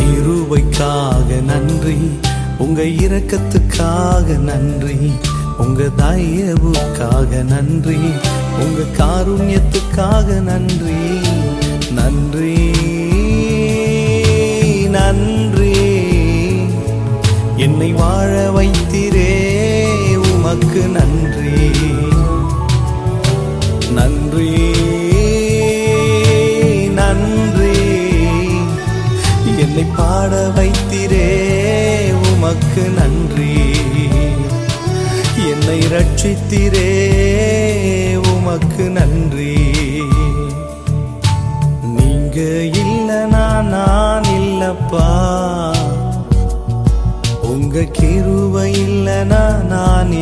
கிருபைக்காக நன்றி, உங்க இரக்கத்துக்காக நன்றி, உங்க தயவுக்காக நன்றி, உங்க காருண்யத்துக்காக நன்றி. நன்றி நன்றி, என்னை வாழ வைத்திரே உமக்கு நன்றி. நன்றி நன்றி, என்னை பாட வைத்திரே உமக்கு நன்றி. என்னை ரட்சித்திரே உமக்கு நன்றி. நீங்க இல்லனா நான் இல்லப்பா, உங்க கிருபை இல்லனா நான்